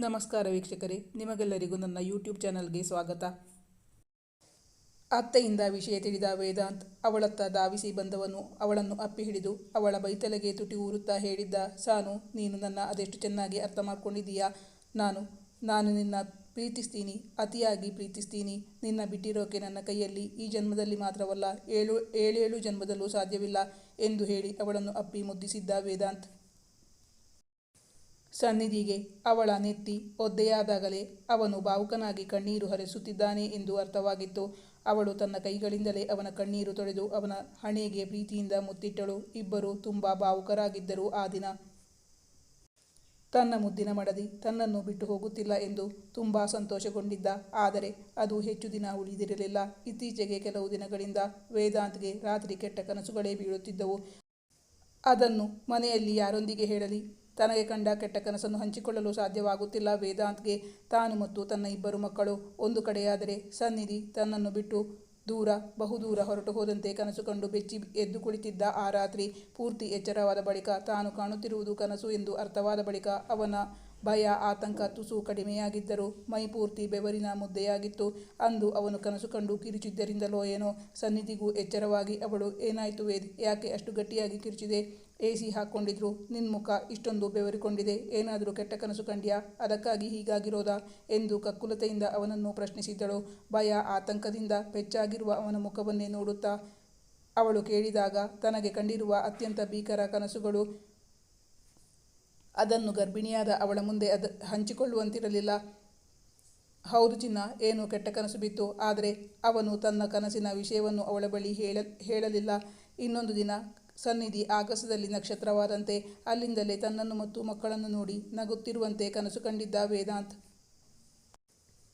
ನಮಸ್ಕಾರ ವೀಕ್ಷಕರೇ, ನಿಮಗೆಲ್ಲರಿಗೂ ನನ್ನ ಯೂಟ್ಯೂಬ್ ಚಾನಲ್ಗೆ ಸ್ವಾಗತ. ಅತ್ತೆಯಿಂದ ವಿಷಯ ತಿಳಿದ ವೇದಾಂತ್ ಅವಳತ್ತ ಧಾವಿಸಿ ಬಂದವನು ಅವಳನ್ನು ಅಪ್ಪಿ ಹಿಡಿದು ಅವಳ ಬೈತಲೆಗೆ ತುಟಿ ಊರುತ್ತಾ ಹೇಳಿದ್ದ, ಸಾನು, ನೀನು ನನ್ನ ಅದೆಷ್ಟು ಚೆನ್ನಾಗಿ ಅರ್ಥ ಮಾಡ್ಕೊಂಡಿದ್ದೀಯಾ. ನಾನು ನಿನ್ನ ಪ್ರೀತಿಸ್ತೀನಿ, ಅತಿಯಾಗಿ ಪ್ರೀತಿಸ್ತೀನಿ. ನಿನ್ನ ಬಿಟ್ಟಿರೋಕೆ ನನ್ನ ಕೈಯಲ್ಲಿ ಈ ಜನ್ಮದಲ್ಲಿ ಮಾತ್ರವಲ್ಲ, ಏಳೇಳು ಜನ್ಮದಲ್ಲೂ ಸಾಧ್ಯವಿಲ್ಲ ಎಂದು ಹೇಳಿ ಅವಳನ್ನು ಅಪ್ಪಿ ಮುದ್ದಿಸಿದ್ದ ವೇದಾಂತ್. ಸನ್ನಿಧಿಗೆ ಅವಳ ನೆತ್ತಿ ಒದ್ದೆಯಾದಾಗಲೇ ಅವನು ಭಾವುಕನಾಗಿ ಕಣ್ಣೀರು ಹರಿಸುತ್ತಿದ್ದಾನೆ ಎಂದು ಅರ್ಥವಾಗಿತ್ತು. ಅವಳು ತನ್ನ ಕೈಗಳಿಂದಲೇ ಅವನ ಕಣ್ಣೀರು ತೊಳೆದು ಅವನ ಹಣೆಗೆ ಪ್ರೀತಿಯಿಂದ ಮುತ್ತಿಟ್ಟಳು. ಇಬ್ಬರು ತುಂಬ ಭಾವುಕರಾಗಿದ್ದರು ಆ ದಿನ. ತನ್ನ ಮುದ್ದಿನ ಮಡದಿ ತನ್ನನ್ನು ಬಿಟ್ಟು ಹೋಗುತ್ತಿಲ್ಲ ಎಂದು ತುಂಬ ಸಂತೋಷಗೊಂಡಿದ್ದ. ಆದರೆ ಅದು ಹೆಚ್ಚು ದಿನ ಉಳಿದಿರಲಿಲ್ಲ. ಇತ್ತೀಚೆಗೆ ಕೆಲವು ದಿನಗಳಿಂದ ವೇದಾಂತ್ಗೆ ರಾತ್ರಿ ಕೆಟ್ಟ ಕನಸುಗಳೇ ಬೀಳುತ್ತಿದ್ದವು. ಅದನ್ನು ಮನೆಯಲ್ಲಿ ಯಾರೊಂದಿಗೆ ಹೇಳಲಿ? ತನಗೆ ಕಂಡ ಕೆಟ್ಟ ಕನಸನ್ನು ಹಂಚಿಕೊಳ್ಳಲು ಸಾಧ್ಯವಾಗುತ್ತಿಲ್ಲ ವೇದಾಂತ್ಗೆ. ತಾನು ಮತ್ತು ತನ್ನ ಇಬ್ಬರು ಮಕ್ಕಳು ಒಂದು ಕಡೆಯಾದರೆ ಸನ್ನಿಧಿ ತನ್ನನ್ನು ಬಿಟ್ಟು ಬಹುದೂರ ಹೊರಟು ಹೋದಂತೆ ಕನಸು ಕಂಡು ಬೆಚ್ಚಿ ಎದ್ದು ಕುಳಿತಿದ್ದ. ಆ ರಾತ್ರಿ ಪೂರ್ತಿ ಎಚ್ಚರವಾದ ಬಳಿಕ ತಾನು ಕಾಣುತ್ತಿರುವುದು ಕನಸು ಎಂದು ಅರ್ಥವಾದ ಬಳಿಕ ಅವನ ಭಯ, ಆತಂಕ ತುಸು ಕಡಿಮೆಯಾಗಿದ್ದರೂ ಮೈ ಪೂರ್ತಿ ಬೆವರಿನ ಮುದ್ದೆಯಾಗಿತ್ತು. ಅಂದು ಅವನು ಕನಸು ಕಂಡು ಕಿರುಚಿದ್ದರಿಂದಲೋ ಏನೋ ಸನ್ನಿಧಿಗೂ ಎಚ್ಚರವಾಗಿ ಅವಳು, ಏನಾಯ್ತು ವೇದ್, ಯಾಕೆ ಅಷ್ಟು ಗಟ್ಟಿಯಾಗಿ ಕಿರುಚಿದೆ? AC ಹಾಕ್ಕೊಂಡಿದ್ರು, ನಿನ್ನ ಮುಖ ಇಷ್ಟೊಂದು ಬೆವರಿಕೊಂಡಿದೆ, ಏನಾದರೂ ಕೆಟ್ಟ ಕನಸು ಕಂಡ್ಯಾ? ಅದಕ್ಕಾಗಿ ಹೀಗಾಗಿರೋದಾ ಎಂದು ಕಕ್ಕುಲತೆಯಿಂದ ಅವನನ್ನು ಪ್ರಶ್ನಿಸಿದ್ದಳು. ಭಯ, ಆತಂಕದಿಂದ ಬೆಚ್ಚಾಗಿರುವ ಅವನ ಮುಖವನ್ನೇ ನೋಡುತ್ತಾ ಅವಳು ಕೇಳಿದಾಗ, ತನಗೆ ಕಂಡಿರುವ ಅತ್ಯಂತ ಭೀಕರ ಕನಸುಗಳು ಅದನ್ನು ಗರ್ಭಿಣಿಯಾದ ಅವಳ ಮುಂದೆ ಹಂಚಿಕೊಳ್ಳುವಂತಿರಲಿಲ್ಲ. ಹೌದು ಚಿನ್ನ, ಏನು ಕೆಟ್ಟ ಕನಸು ಬಿತ್ತು. ಆದರೆ ಅವನು ತನ್ನ ಕನಸಿನ ವಿಷಯವನ್ನು ಅವಳ ಬಳಿ ಹೇಳಲಿಲ್ಲ. ಇನ್ನೊಂದು ದಿನ ಸನ್ನಿಧಿ ಆಗಸದಲ್ಲಿ ನಕ್ಷತ್ರವಾದಂತೆ ಅಲ್ಲಿಂದಲೇ ತನ್ನನ್ನು ಮತ್ತು ಮಕ್ಕಳನ್ನು ನೋಡಿ ನಗುತ್ತಿರುವಂತೆ ಕನಸು ಕಂಡಿದ್ದ ವೇದಾಂತ್.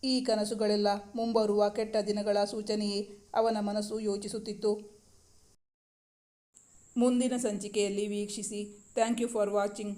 ಈ ಕನಸುಗಳೆಲ್ಲ ಮುಂಬರುವ ಕೆಟ್ಟ ದಿನಗಳ ಸೂಚನೆಯೇ ಅವನ ಮನಸ್ಸು ಯೋಚಿಸುತ್ತಿತ್ತು. ಮುಂದಿನ ಸಂಚಿಕೆಯಲ್ಲಿ ವೀಕ್ಷಿಸಿ. Thank you for watching.